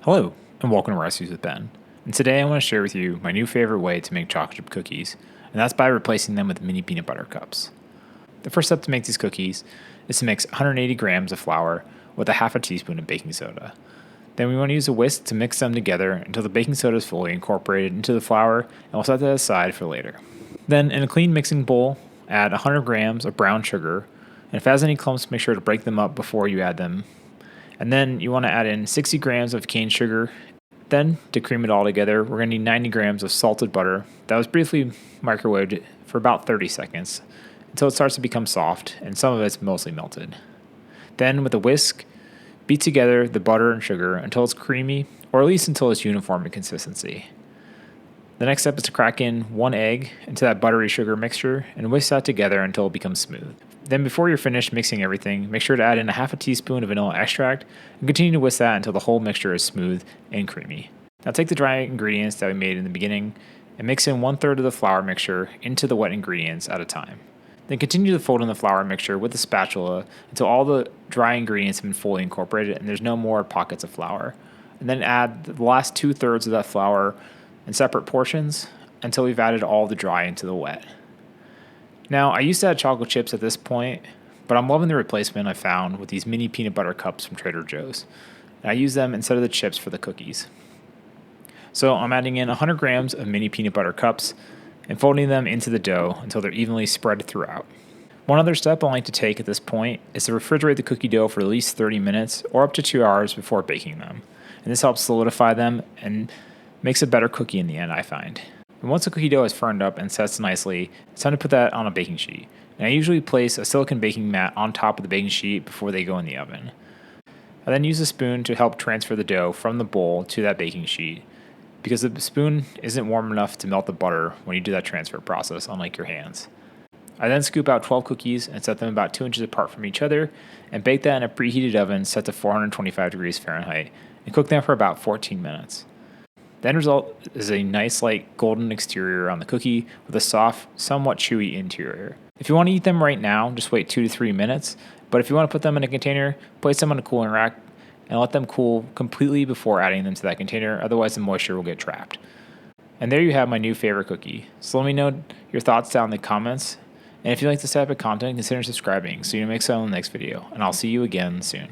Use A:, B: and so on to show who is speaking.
A: Hello, and welcome to Recipes with Ben. And today I want to share with you my new favorite way to make chocolate chip cookies, and that's by replacing them with mini peanut butter cups. The first step to make these cookies is to mix 180 grams of flour with a half a teaspoon of baking soda. Then we want to use a whisk to mix them together until the baking soda is fully incorporated into the flour, and we'll set that aside for later. Then in a clean mixing bowl, add 100 grams of brown sugar, and if it has any clumps, make sure to break them up before you add them. And then you want to add in 60 grams of cane sugar. Then, to cream it all together, we're going to need 90 grams of salted butter that was briefly microwaved for about 30 seconds until it starts to become soft and some of it's mostly melted. Then, with a whisk, beat together the butter and sugar until it's creamy, or at least until it's uniform in consistency. The next step is to crack in one egg into that buttery sugar mixture and whisk that together until it becomes smooth. Then before you're finished mixing everything, make sure to add in a half a teaspoon of vanilla extract and continue to whisk that until the whole mixture is smooth and creamy. Now take the dry ingredients that we made in the beginning and mix in 1/3 of the flour mixture into the wet ingredients at a time. Then continue to fold in the flour mixture with a spatula until all the dry ingredients have been fully incorporated and there's no more pockets of flour. And then add the last 2/3 of that flour in separate portions until we've added all the dry into the wet. Now, I used to add chocolate chips at this point, but I'm loving the replacement I found with these mini peanut butter cups from Trader Joe's. And I use them instead of the chips for the cookies. So I'm adding in 100 grams of mini peanut butter cups and folding them into the dough until they're evenly spread throughout. One other step I like to take at this point is to refrigerate the cookie dough for at least 30 minutes or up to 2 hours before baking them. And this helps solidify them and makes a better cookie in the end, I find. And once the cookie dough is firmed up and sets nicely, it's time to put that on a baking sheet. And I usually place a silicone baking mat on top of the baking sheet before they go in the oven. I then use a spoon to help transfer the dough from the bowl to that baking sheet because the spoon isn't warm enough to melt the butter when you do that transfer process, unlike your hands. I then scoop out 12 cookies and set them about 2 inches apart from each other and bake that in a preheated oven set to 425 degrees Fahrenheit and cook them for about 14 minutes. The end result is a nice light golden exterior on the cookie with a soft, somewhat chewy interior. If you want to eat them right now, just wait 2 to 3 minutes, but if you want to put them in a container, place them on a cooling rack and let them cool completely before adding them to that container, otherwise the moisture will get trapped. And there you have my new favorite cookie. So let me know your thoughts down in the comments, and if you like this type of content, consider subscribing so you don't miss out on the next video, and I'll see you again soon.